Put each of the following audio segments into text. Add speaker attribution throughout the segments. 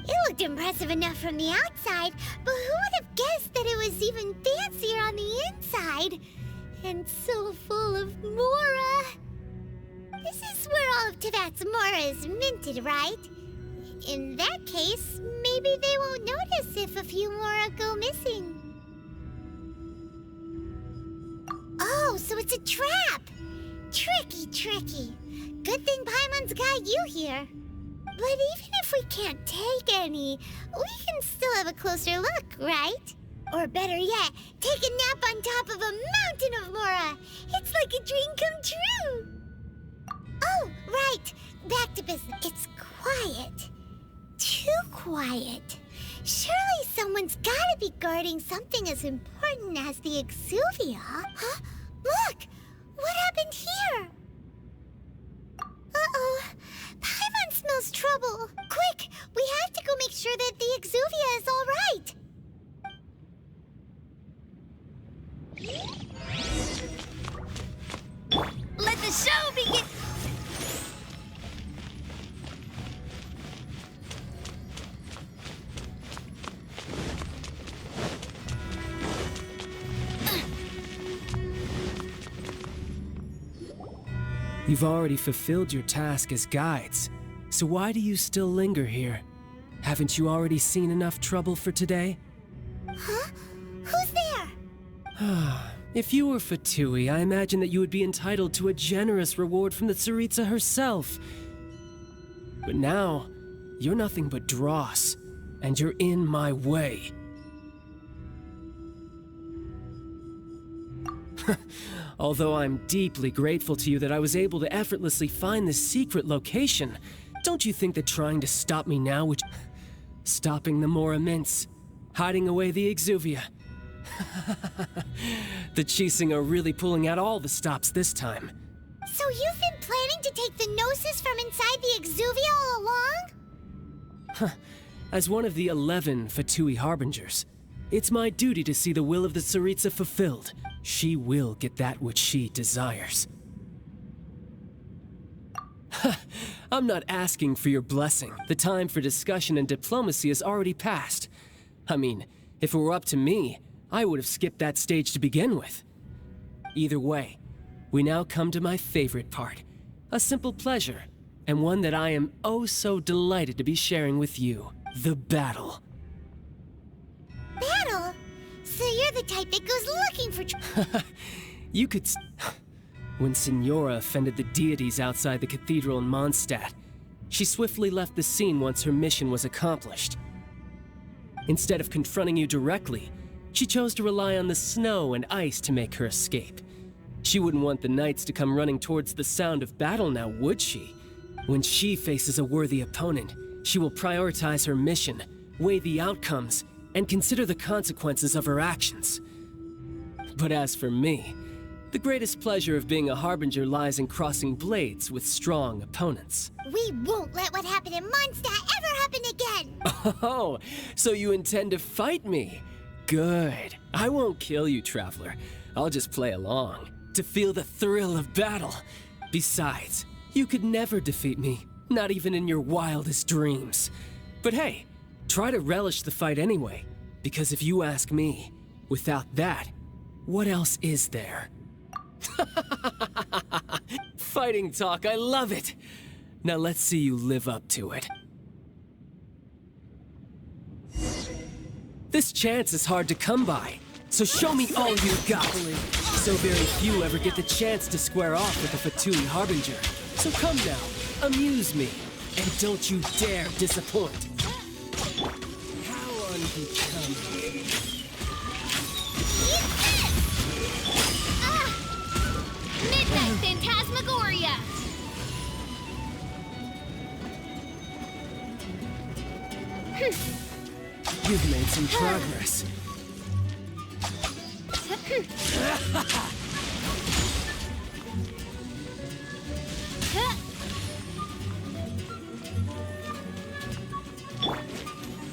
Speaker 1: It looked impressive enough from the outside, but who would have guessed that it was even fancier on the inside? And so full of Mora. This is where all of Teyvat's Mora is minted, right? In that case, maybe they won't notice if a few Mora go missing. Oh, so it's a trap! Tricky, tricky. Good thing Paimon's got you here. But even if we can't take any, we can still have a closer look, right? Or better yet, take a nap on top of a mountain of Mora. It's like a dream come true. Oh, right. Back to business. It's quiet. Too quiet. Surely someone's gotta be guarding something as important as the Exuvia. Huh? Look! What happened here? Uh-oh. Paimon smells trouble. Quick! We have to go make sure that the Exuvia is all right.
Speaker 2: Let the show begin!
Speaker 3: You've already fulfilled your task as guides, so why do you still linger here? Haven't you already seen enough trouble for today?
Speaker 1: Huh? Who's there?
Speaker 3: If you were Fatui, I imagine that you would be entitled to a generous reward from the Tsaritsa herself. But now, you're nothing but dross, and you're in my way. Although I'm deeply grateful to you that I was able to effortlessly find this secret location, don't you think that trying to stop me now would... Stopping the Mora Mints, hiding away the Exuvia. The Chising are really pulling out all the stops this time.
Speaker 1: So you've been planning to take the Gnosis from inside the Exuvia all along?
Speaker 3: As one of the 11 Fatui Harbingers, it's my duty to see the will of the Tsaritsa fulfilled. She will get that which she desires. I'm not asking for your blessing. The time for discussion and diplomacy has already passed. I mean, if it were up to me, I would have skipped that stage to begin with. Either way, we now come to my favorite part. A simple pleasure, and one that I am oh so delighted to be sharing with you. The battle.
Speaker 1: Battle? So you're the type that goes looking for
Speaker 3: You could When Signora offended the deities outside the cathedral in Mondstadt, she swiftly left the scene once her mission was accomplished. Instead of confronting you directly, she chose to rely on the snow and ice to make her escape. She wouldn't want the knights to come running towards the sound of battle now, would she? When she faces a worthy opponent, she will prioritize her mission, weigh the outcomes, and consider the consequences of her actions. But as for me, the greatest pleasure of being a Harbinger lies in crossing blades with strong opponents.
Speaker 1: We won't let what happened in Mondstadt ever happen again!
Speaker 3: Oh, so you intend to fight me? Good. I won't kill you, Traveler. I'll just play along, to feel the thrill of battle. Besides, you could never defeat me, not even in your wildest dreams. But hey, try to relish the fight anyway, because if you ask me, without that, what else is there? Fighting talk, I love it! Now let's see you live up to it. This chance is hard to come by, so show me all you've got. So very few ever get the chance to square off with a Fatui Harbinger. So come now, amuse me, and don't you dare disappoint. How unbecoming.
Speaker 2: Midnight Phantasmagoria!
Speaker 3: You've made some progress.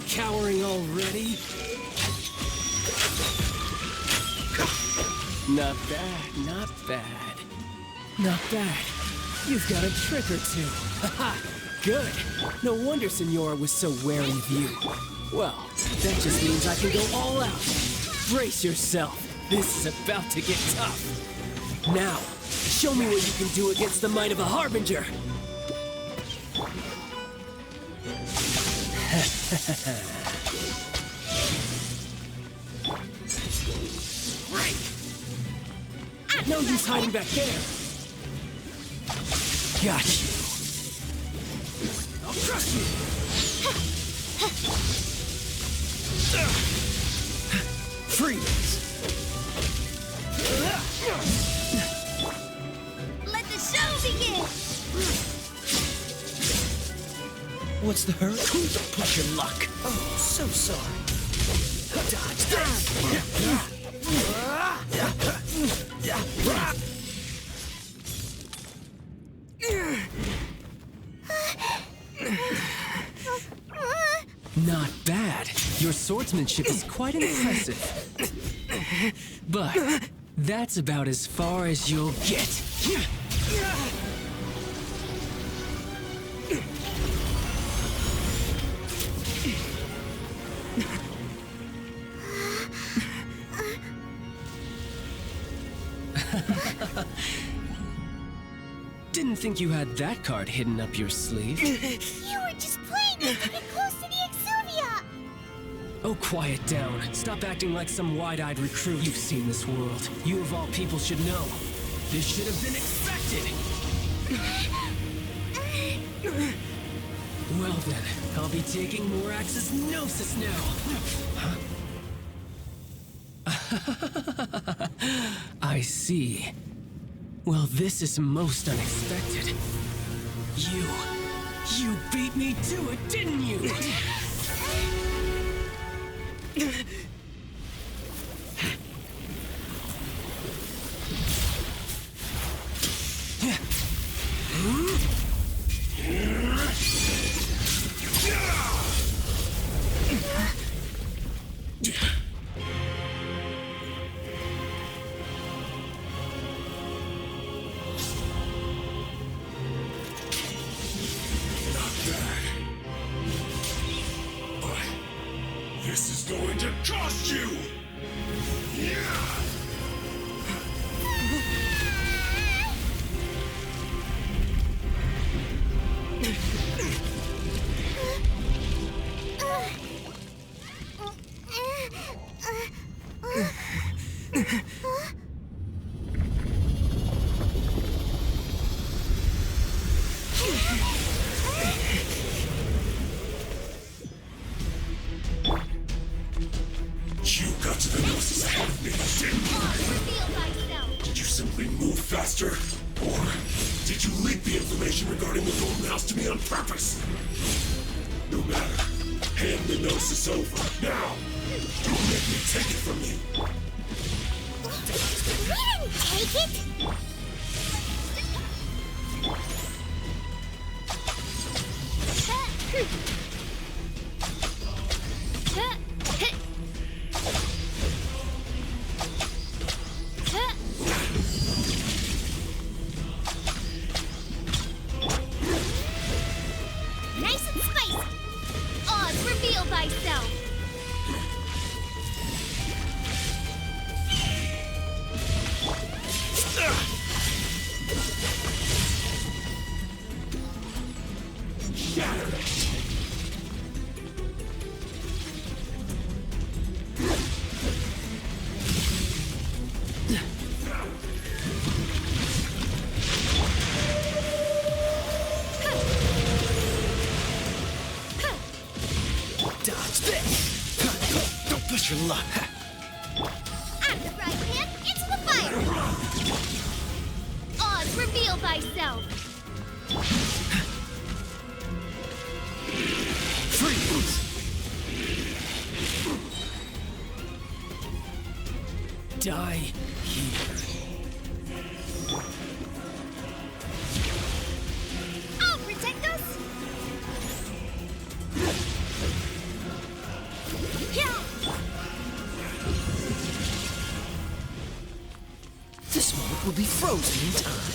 Speaker 3: Cowering already? Not bad, not bad. Not bad. You've got a trick or two. Haha! Good. No wonder Signora was so wary of you. Well, that just means I can go all out. Brace yourself. This is about to get tough. Now, show me what you can do against the might of a Harbinger. Right. No use hiding back there. Got you. I'll crush you. Freeze.
Speaker 2: Let the show begin!
Speaker 4: What's the hurry? Don't push your luck. Oh, so sorry. Dodge
Speaker 3: Not bad. Your swordsmanship is quite impressive. But that's about as far as you'll get. Didn't think you had that card hidden up your sleeve.
Speaker 1: You were just playing it to get close to the Exuvia!
Speaker 3: Oh, quiet down. Stop acting like some wide-eyed recruit. You've seen this world. You of all people should know. This should have been expected. Well then, I'll be taking Morax's Gnosis now. I see. Well, this is most unexpected. You beat me to it, didn't you?
Speaker 5: This is going to cost you! You got to the Gnosis ahead of me, didn't you?
Speaker 2: Reveal thyself!
Speaker 5: Did you simply move faster? Or did you leak the information regarding the Golden House to me on purpose? No matter. Hand the Gnosis over, now! Don't make me take it from you!
Speaker 1: We didn't take it!
Speaker 2: Nice and spicy! Oz, reveal thyself!
Speaker 5: Shatter!
Speaker 4: Dodge this! Don't push your luck.
Speaker 2: Out of the frying pan, into the fire! Oz, reveal thyself!
Speaker 4: Freeze!
Speaker 3: Die here.
Speaker 2: I'll protect us!
Speaker 4: This moment will be frozen in time.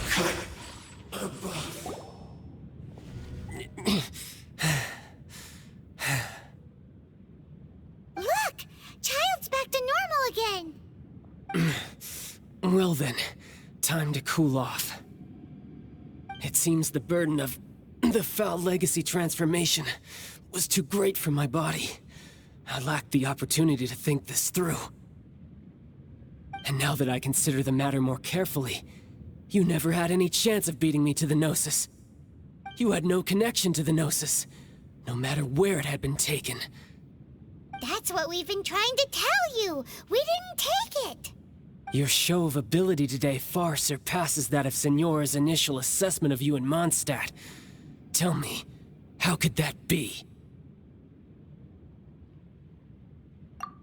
Speaker 5: cut above.
Speaker 1: Look! Childe's back to normal again!
Speaker 3: Well then, time to cool off. It seems the burden of the foul legacy transformation was too great for my body. I lacked the opportunity to think this through. And now that I consider the matter more carefully, you never had any chance of beating me to the Gnosis. You had no connection to the Gnosis, no matter where it had been taken.
Speaker 1: That's what we've been trying to tell you! We didn't take it!
Speaker 3: Your show of ability today far surpasses that of Signora's initial assessment of you in Mondstadt. Tell me, how could that be?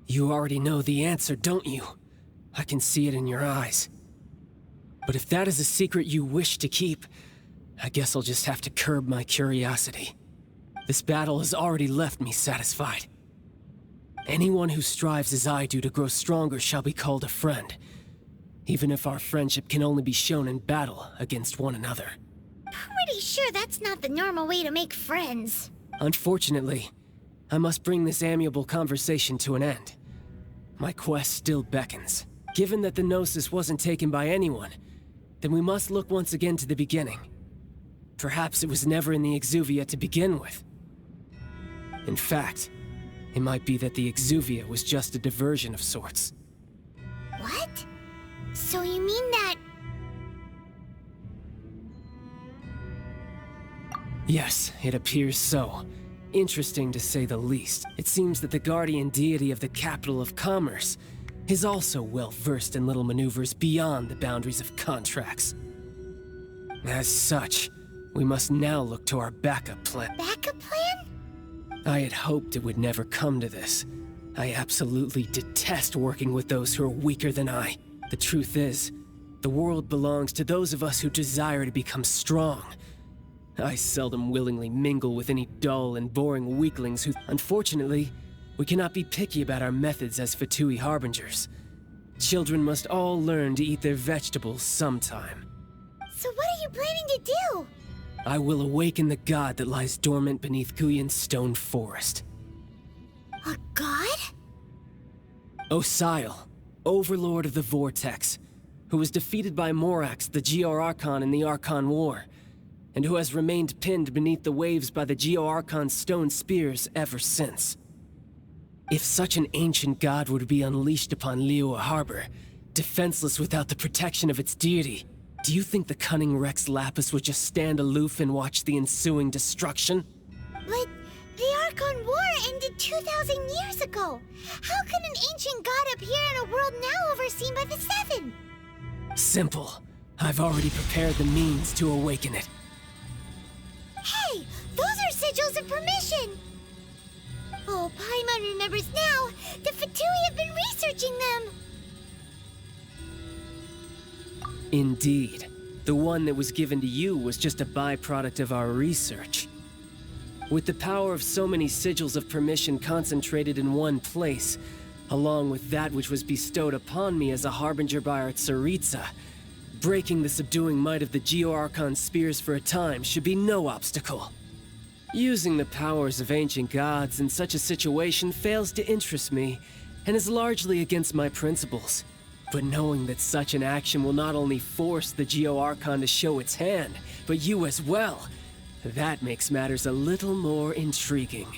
Speaker 3: You already know the answer, don't you? I can see it in your eyes. But if that is a secret you wish to keep, I guess I'll just have to curb my curiosity. This battle has already left me satisfied. Anyone who strives as I do to grow stronger shall be called a friend, even if our friendship can only be shown in battle against one another.
Speaker 1: Pretty sure that's not the normal way to make friends.
Speaker 3: Unfortunately, I must bring this amiable conversation to an end. My quest still beckons. Given that the Gnosis wasn't taken by anyone, then we must look once again to the beginning. Perhaps it was never in the Exuvia to begin with. In fact, it might be that the Exuvia was just a diversion of sorts.
Speaker 1: What? So you mean that...
Speaker 3: Yes, it appears so. Interesting to say the least. It seems that the guardian deity of the capital of commerce is also well versed in little maneuvers beyond the boundaries of contracts. As such, we must now look to our backup plan.
Speaker 1: backup plan?
Speaker 3: I had hoped it would never come to this. I absolutely detest working with those who are weaker than I. The truth is, the world belongs to those of us who desire to become strong. I seldom willingly mingle with any dull and boring weaklings who, unfortunately, we cannot be picky about our methods as Fatui Harbingers. Children must all learn to eat their vegetables sometime.
Speaker 1: So what are you planning to do?
Speaker 3: I will awaken the god that lies dormant beneath Guyan's stone forest.
Speaker 1: A god?
Speaker 3: Osile, overlord of the vortex, who was defeated by Morax, the Geo-Archon in the Archon War, and who has remained pinned beneath the waves by the Geo-Archon's stone spears ever since. If such an ancient god were to be unleashed upon Liyue Harbor, defenseless without the protection of its deity, do you think the cunning Rex Lapis would just stand aloof and watch the ensuing destruction?
Speaker 1: But the Archon War ended 2,000 years ago. How can an ancient god appear in a world now overseen by the Seven?
Speaker 3: Simple. I've already prepared the means to awaken it.
Speaker 1: Hey, those are sigils of permission! Oh, Paimon remembers now. The Fatui have been researching them.
Speaker 3: Indeed. The one that was given to you was just a byproduct of our research. With the power of so many sigils of permission concentrated in one place, along with that which was bestowed upon me as a harbinger by our Tsaritsa, breaking the subduing might of the Geo-Archon spears for a time should be no obstacle. Using the powers of ancient gods in such a situation fails to interest me, and is largely against my principles. But knowing that such an action will not only force the Geo-Archon to show its hand, but you as well, that makes matters a little more intriguing.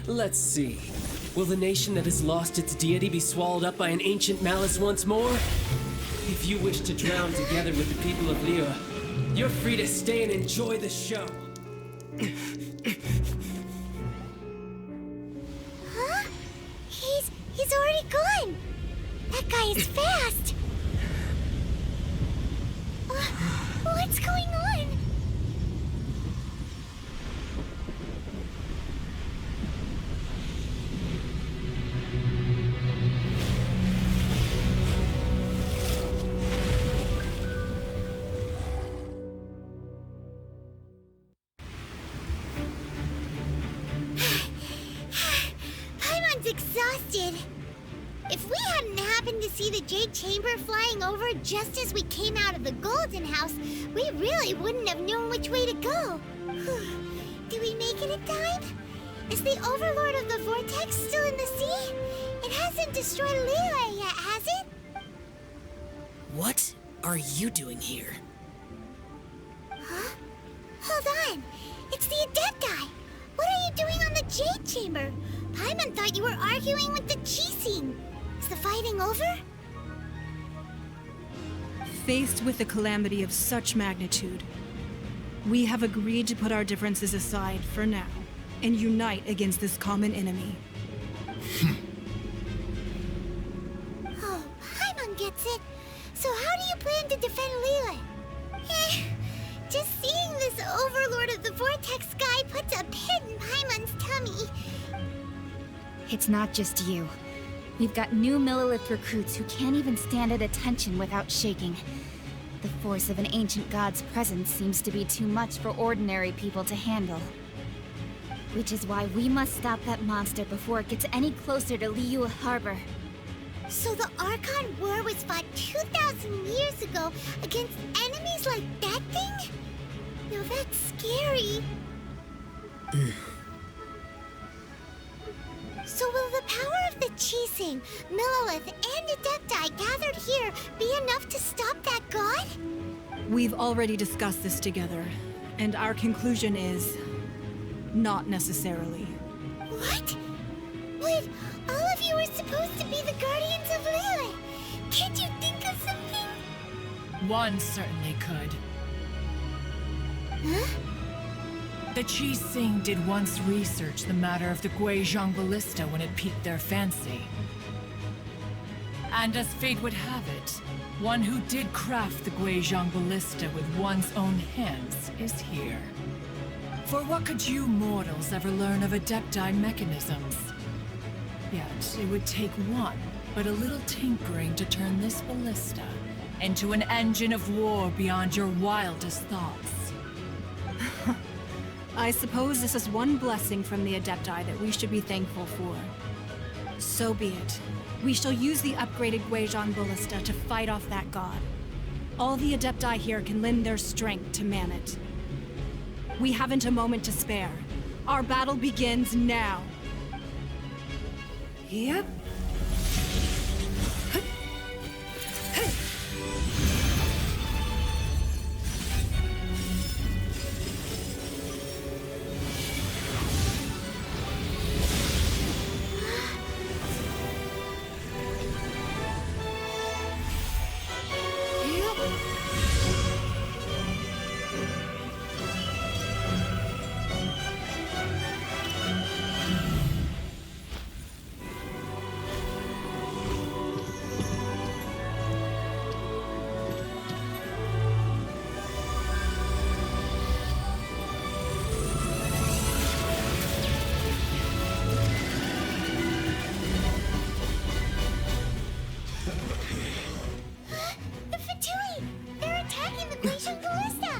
Speaker 3: Let's see. Will the nation that has lost its deity be swallowed up by an ancient malice once more? If you wish to drown together with the people of Liyue, you're free to stay and enjoy the show.
Speaker 1: Huh? He's already gone. That guy is fast. What's going on? Paimon exhausted. If we hadn't happened to see the Jade Chamber flying over just as we came out of the Golden House, we really wouldn't have known which way to go. Did we make it in time? Is the overlord of the vortex still in the sea? It hasn't destroyed Liyue yet, has it?
Speaker 4: What are you doing here?
Speaker 1: Huh? Hold on. It's the Adepti. What are you doing on the Jade Chamber? Paimon thought you were arguing with the Chising. Is the fighting over?
Speaker 6: Faced with a calamity of such magnitude, we have agreed to put our differences aside for now and unite against this common enemy.
Speaker 1: Oh, Paimon gets it. So how do you plan to defend Liyue? Just seeing this overlord of the vortex guy puts a pit in Paimon's tummy.
Speaker 2: It's not just you. We've got new Millilith recruits who can't even stand at attention without shaking. The force of an ancient god's presence seems to be too much for ordinary people to handle. Which is why we must stop that monster before it gets any closer to Liyue Harbor.
Speaker 1: So the Archon War was fought 2,000 years ago against enemies like that thing? No, that's scary. So will the power of the Chising, Millilith, and Adepti gathered here be enough to stop that god?
Speaker 6: We've already discussed this together, and our conclusion is... not necessarily.
Speaker 1: What? But all of you are supposed to be the guardians of Liyue. Can't you think of something?
Speaker 7: One certainly could.
Speaker 1: Huh?
Speaker 7: The Chising did once research the matter of the Guizhong Ballista when it piqued their fancy. And as fate would have it, one who did craft the Guizhong Ballista with one's own hands is here. For what could you mortals ever learn of Adepti mechanisms? Yet, it would take one, but a little tinkering to turn this ballista into an engine of war beyond your wildest thoughts.
Speaker 6: I suppose this is one blessing from the Adepti that we should be thankful for. So be it. We shall use the upgraded Guizhong Ballista to fight off that god. All the Adepti here can lend their strength to man it. We haven't a moment to spare. Our battle begins now. Yep.
Speaker 1: The Fatui! They're attacking the Guizhong Ballista!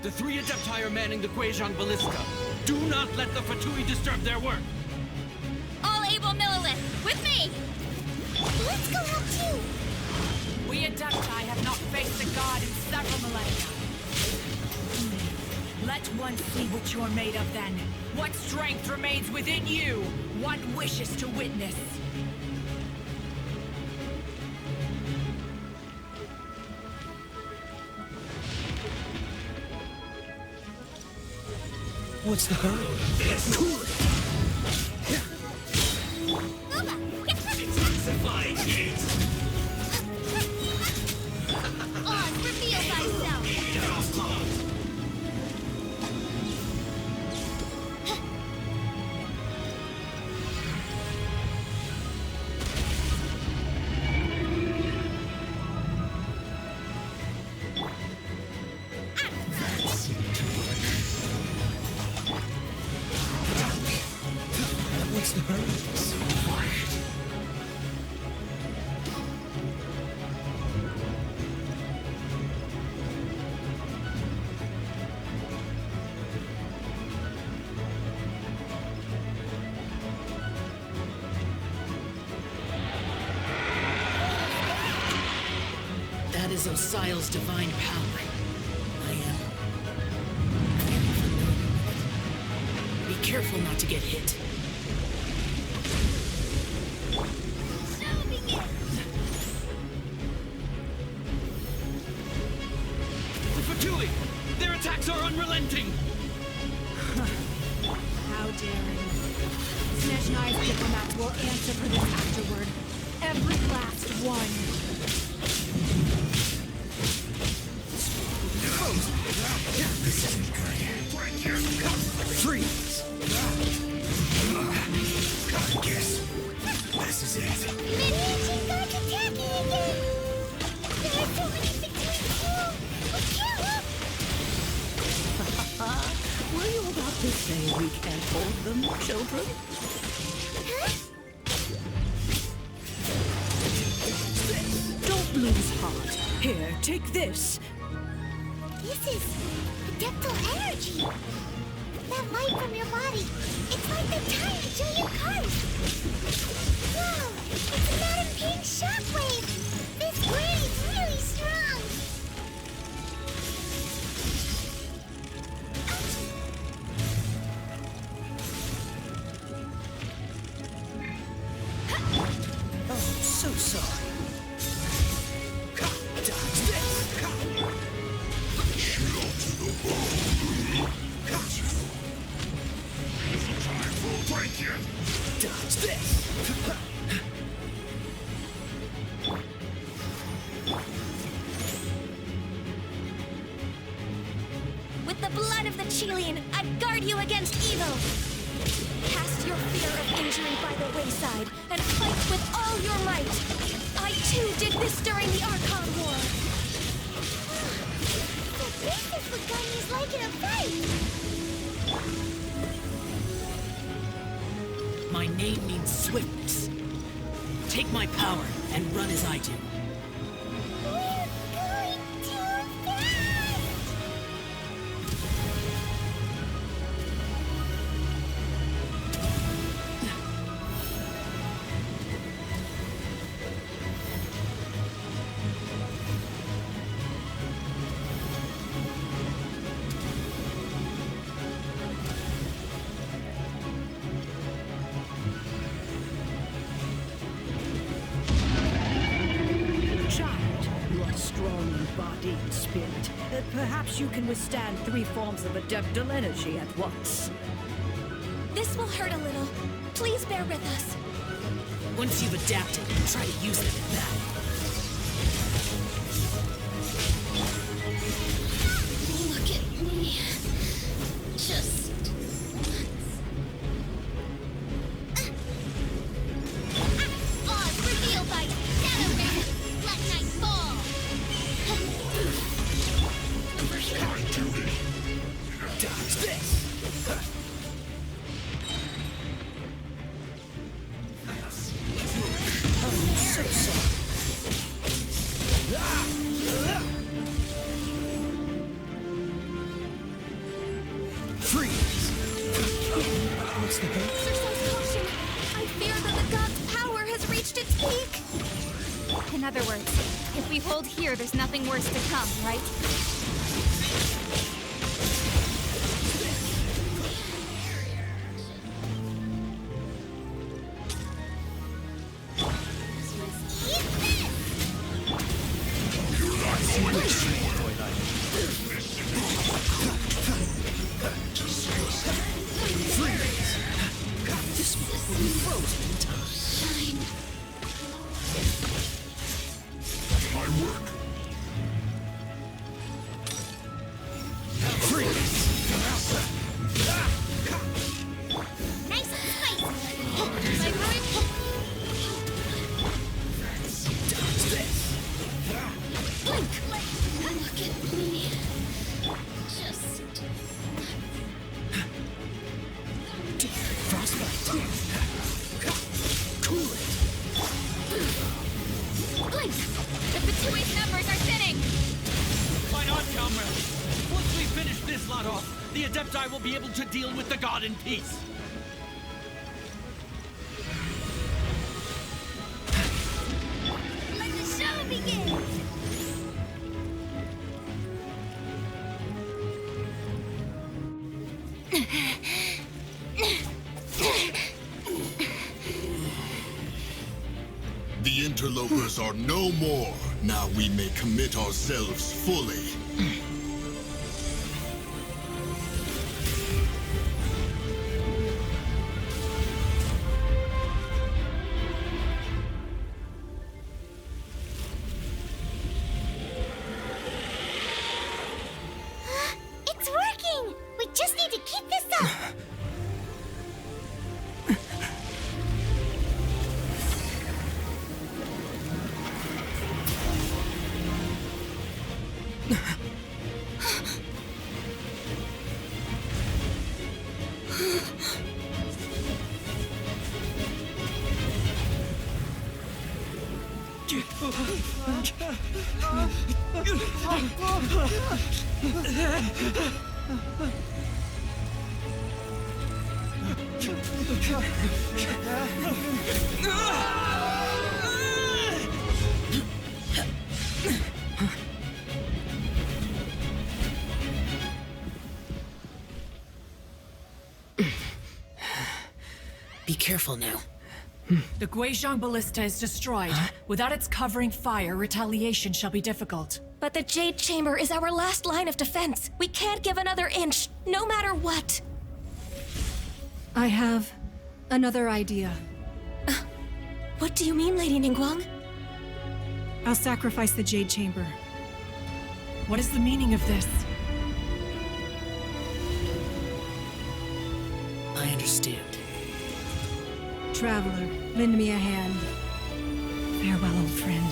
Speaker 8: The three Adepti are manning the Guizhong Ballista. Do not let the Fatui disturb their work.
Speaker 2: All able Millilith, with me!
Speaker 1: Let's go help too!
Speaker 7: We Adepti have not faced a god in several millennia. Let one see what you're made of then. What strength remains within you. One wishes to witness.
Speaker 4: What's the hurry?
Speaker 5: Intensifying heat!
Speaker 2: On, reveal thyself!
Speaker 4: What's the hurry?
Speaker 5: So quiet.
Speaker 9: That is Osial's divine power. I am... Be careful not to get hit.
Speaker 8: The Fatui! Their attacks are unrelenting!
Speaker 6: How daring. Snezhnai's diplomats will answer for this afterward. Every last one.
Speaker 5: This isn't good.
Speaker 4: Freeze!
Speaker 5: I guess this is it.
Speaker 1: Luigi got attacking again! There are so many things we can do! We can't
Speaker 10: Were you about to say we can't hold them, children? Don't lose heart. Here, take this.
Speaker 1: This is adeptal energy. That light from your body. It's like the tiny giant cars. Wow, it's a Madam Pink shockwave. This grade's really strong.
Speaker 4: Oh, so sorry. Dodge this!
Speaker 5: Chill to the bone. Time will break you.
Speaker 4: Dodge this!
Speaker 2: With the blood of the Chilean, I guard you against evil! Cast your fear of injury by the wayside, and fight with all your might! I too did this during the Archon War!
Speaker 1: So this is what Gunny's like in a fight.
Speaker 9: My name means swiftness. Take my power and run as I do.
Speaker 1: We're going too fast!
Speaker 10: Child, you are strong in body and spirit. Perhaps you can withstand 3 forms of adeptal energy at once.
Speaker 2: This will hurt a little. Please bear with us.
Speaker 9: Once you've adapted, try to use them in battle.
Speaker 2: Look at me. Just...
Speaker 1: Oz revealed by Shadow Man. Let night fall.
Speaker 5: Can't do it.
Speaker 4: Dodge this! Oh, so sorry. Freeze! What's the hurt?
Speaker 2: Exercise caution. I fear that the god's power has reached its peak. In other words, if we hold here, there's nothing worse to come, right?
Speaker 5: You're not going to see
Speaker 4: Freeze! This one will be frozen in time.
Speaker 5: my work.
Speaker 8: this lot off, the Adepti will be able to deal with the god in peace.
Speaker 1: Let the show begin!
Speaker 5: The interlopers are no more. Now we may commit ourselves fully.
Speaker 1: It's working! We just need to keep this up!
Speaker 9: Be careful now.
Speaker 7: The Guizhong Ballista is destroyed. Without its covering fire, retaliation shall be difficult.
Speaker 2: But the Jade Chamber is our last line of defense. We can't give another inch, no matter what.
Speaker 6: I have another idea.
Speaker 2: What do you mean, Lady Ningguang?
Speaker 6: I'll sacrifice the Jade Chamber.
Speaker 7: What is the meaning of this?
Speaker 9: I understand.
Speaker 6: Traveler, lend me a hand. Farewell, old friend.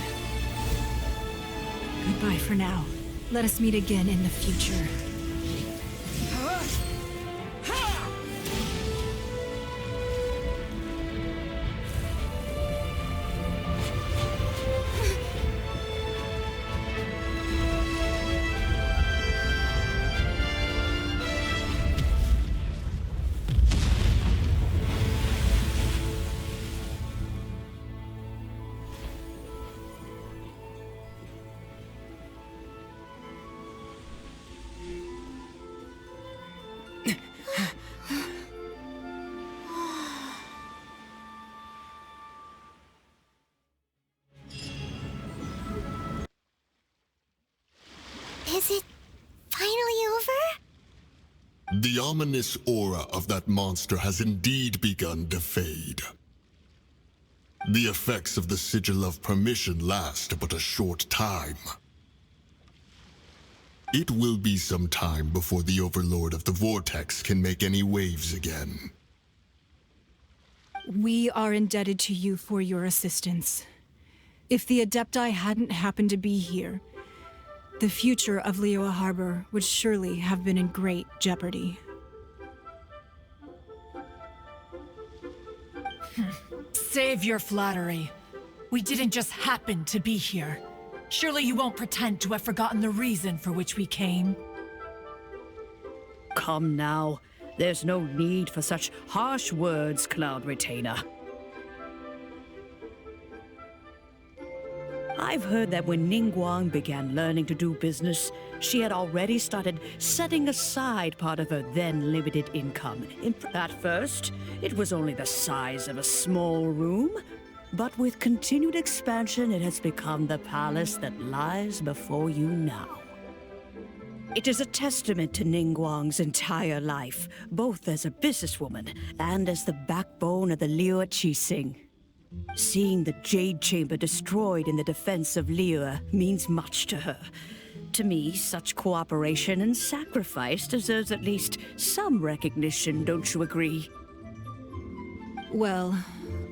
Speaker 6: Goodbye for now. Let us meet again in the future.
Speaker 1: Is it finally over?
Speaker 5: The ominous aura of that monster has indeed begun to fade. The effects of the Sigil of Permission last but a short time. It will be some time before the Overlord of the Vortex can make any waves again.
Speaker 6: We are indebted to you for your assistance. If the Adepti hadn't happened to be here, the future of Liyue Harbor would surely have been in great jeopardy.
Speaker 7: Save your flattery. We didn't just happen to be here. Surely you won't pretend to have forgotten the reason for which we came.
Speaker 10: Come now. There's no need for such harsh words, Cloud Retainer. I've heard that when Ningguang began learning to do business, she had already started setting aside part of her then limited income. At first, it was only the size of a small room, but with continued expansion, it has become the palace that lies before you now. It is a testament to Ningguang's entire life, both as a businesswoman and as the backbone of the Liyue Qixing. Seeing the Jade Chamber destroyed in the defense of Liyue means much to her. To me, such cooperation and sacrifice deserves at least some recognition, don't you agree?
Speaker 6: Well,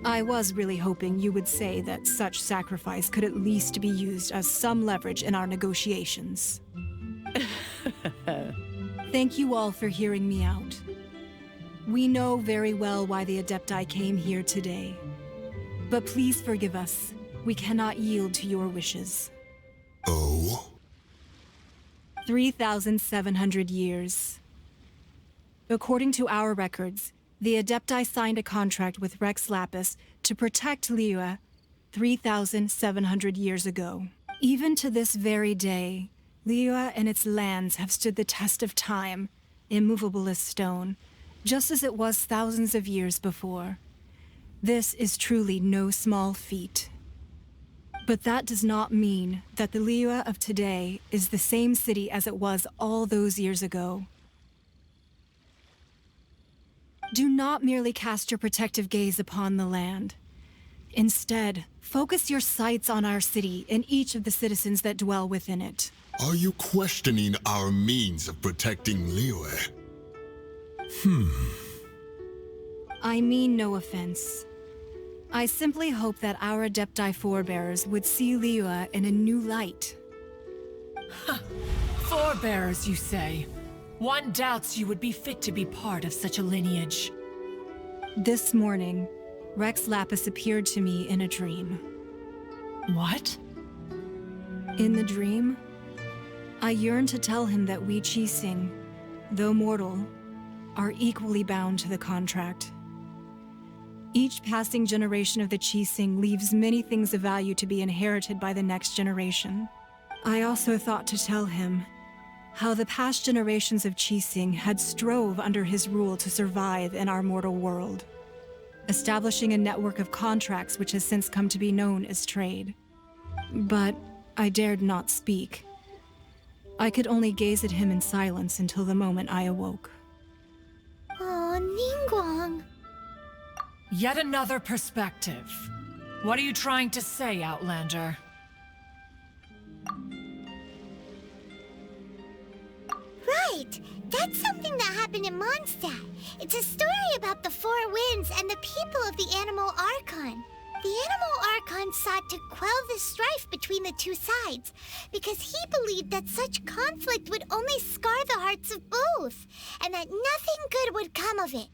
Speaker 6: I was really hoping you would say that such sacrifice could at least be used as some leverage in our negotiations. Thank you all for hearing me out. We know very well why the Adepti came here today. But please forgive us. We cannot yield to your wishes.
Speaker 5: Oh?
Speaker 6: 3,700 years. According to our records, the Adepti signed a contract with Rex Lapis to protect Liyue 3,700 years ago. Even to this very day, Liyue and its lands have stood the test of time, immovable as stone, just as it was thousands of years before. This is truly no small feat. But that does not mean that the Liyue of today is the same city as it was all those years ago. Do not merely cast your protective gaze upon the land. Instead, focus your sights on our city and each of the citizens that dwell within it.
Speaker 5: Are you questioning our means of protecting Liyue?
Speaker 6: I mean no offense. I simply hope that our Adepti forebears would see Liyue in a new light.
Speaker 7: Forebearers, you say? One doubts you would be fit to be part of such a lineage.
Speaker 6: This morning, Rex Lapis appeared to me in a dream.
Speaker 7: What?
Speaker 6: In the dream, I yearned to tell him that we Qixing, though mortal, are equally bound to the contract. Each passing generation of the Qixing leaves many things of value to be inherited by the next generation. I also thought to tell him how the past generations of Qixing had strove under his rule to survive in our mortal world, establishing a network of contracts which has since come to be known as trade. But I dared not speak. I could only gaze at him in silence until the moment I awoke.
Speaker 1: Oh, Ningguang.
Speaker 7: Yet another perspective. What are you trying to say, Outlander?
Speaker 1: Right! That's something that happened in Mondstadt. It's a story about the Four Winds and the people of the Animal Archon. The Animal Archon sought to quell the strife between the two sides, because he believed that such conflict would only scar the hearts of both, and that nothing good would come of it.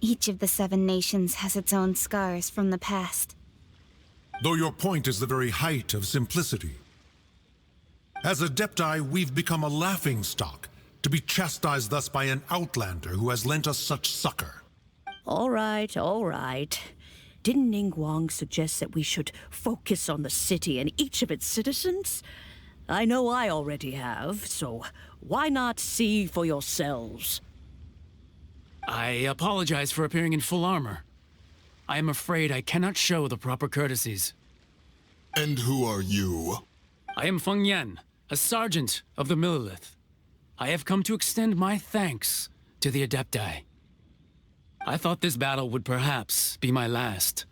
Speaker 2: Each of the 7 nations has its own scars from the past.
Speaker 11: Though your point is the very height of simplicity. As Adepti, we've become a laughingstock, to be chastised thus by an outlander who has lent us such succor.
Speaker 10: All right, all right. Didn't Ningguang suggest that we should focus on the city and each of its citizens? I know I already have, so why not see for yourselves?
Speaker 8: I apologize for appearing in full armor. I am afraid I cannot show the proper courtesies.
Speaker 5: And who are you?
Speaker 8: I am Feng Yan, a sergeant of the Millelith. I have come to extend my thanks to the Adepti. I thought this battle would perhaps be my last.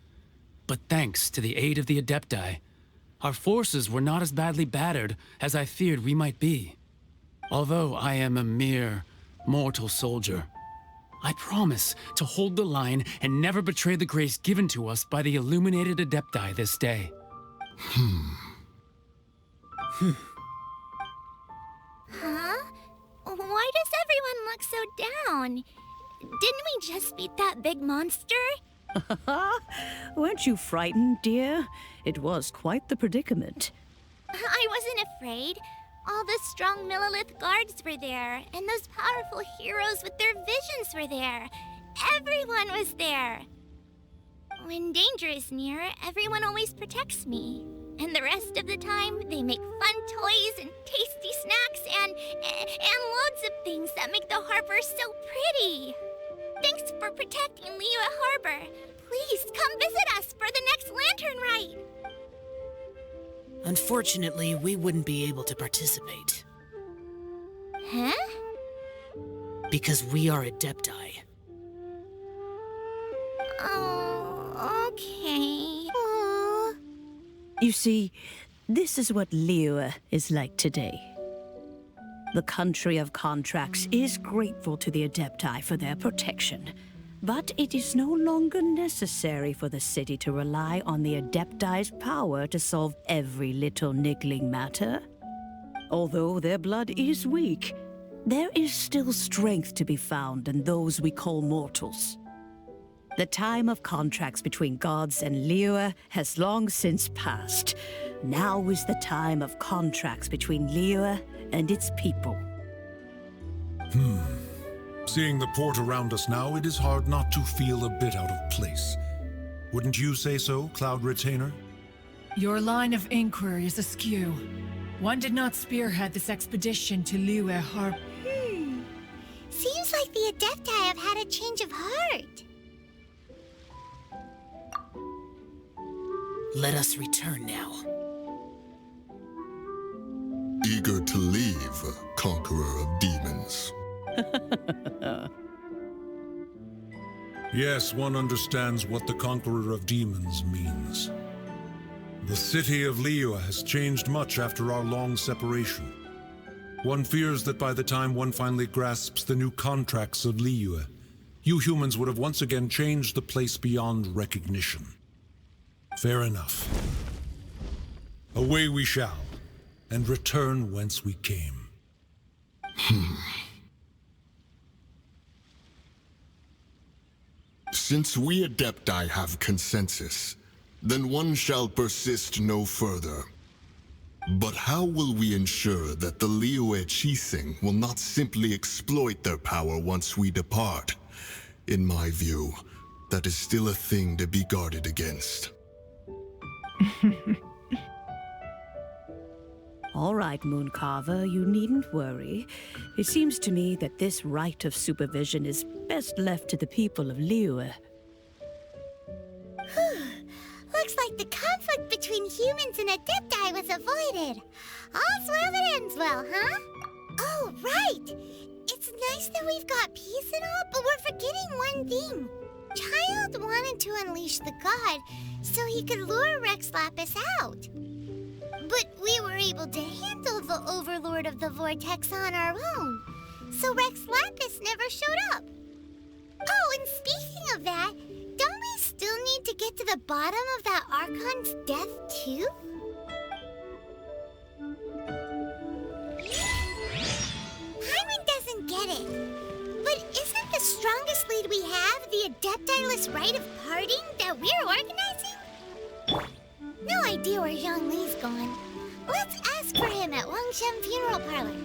Speaker 8: But thanks to the aid of the Adepti, our forces were not as badly battered as I feared we might be. Although I am a mere mortal soldier, I promise to hold the line and never betray the grace given to us by the illuminated Adepti this day.
Speaker 1: Huh? Why does everyone look so down? Didn't we just beat that big monster?
Speaker 10: Weren't you frightened, dear? It was quite the predicament.
Speaker 1: I wasn't afraid. All the strong Millelith guards were there, and those powerful heroes with their visions were there. Everyone was there. When danger is near, everyone always protects me. And the rest of the time, they make fun toys and tasty snacks and loads of things that make the harbor so pretty. Thanks for protecting Liyue Harbor. Please come visit us for the next lantern rite.
Speaker 9: Unfortunately, we wouldn't be able to participate.
Speaker 1: Huh?
Speaker 9: Because we are Adepti.
Speaker 1: Oh, okay. Aw.
Speaker 10: You see, this is what Liyue is like today. The country of contracts is grateful to the Adepti for their protection, but it is no longer necessary for the city to rely on the Adepti's power to solve every little niggling matter. Although their blood is weak, there is still strength to be found in those we call mortals. The time of contracts between gods and Liyue has long since passed. Now is the time of contracts between Liyue and its people.
Speaker 11: Seeing the port around us now, it is hard not to feel a bit out of place. Wouldn't you say so, Cloud Retainer?
Speaker 7: Your line of inquiry is askew. One did not spearhead this expedition to Liyue Harbor.
Speaker 1: Seems like the Adepti have had a change of heart.
Speaker 9: Let us return now.
Speaker 5: Eager to leave, Conqueror of Demons.
Speaker 11: Yes, one understands what the Conqueror of Demons means. The city of Liyue has changed much after our long separation. One fears that by the time one finally grasps the new contracts of Liyue, you humans would have once again changed the place beyond recognition. Fair enough. Away we shall, and return whence we came.
Speaker 5: Since we Adepti have consensus, then one shall persist no further. But how will we ensure that the Liyue Chising will not simply exploit their power once we depart? In my view, that is still a thing to be guarded against.
Speaker 10: All right, Mooncarver, you needn't worry. It seems to me that this right of supervision is best left to the people of Liyue.
Speaker 1: Looks like the conflict between humans and Adepti was avoided. All's well that ends well, huh? Oh, right! It's nice that we've got peace and all, but we're forgetting one thing. Childe wanted to unleash the god so he could lure Rex Lapis out. But we were able to handle the overlord of the vortex on our own, so Rex Lapis never showed up. Oh, and speaking of that, don't we still need to get to the bottom of that Archon's death, too? Paimon doesn't get it. But isn't the strongest lead we have the Adepti-less rite of parting that we're organizing? No idea where Zhongli's gone. Let's ask for him at Wangshen Funeral Parlor.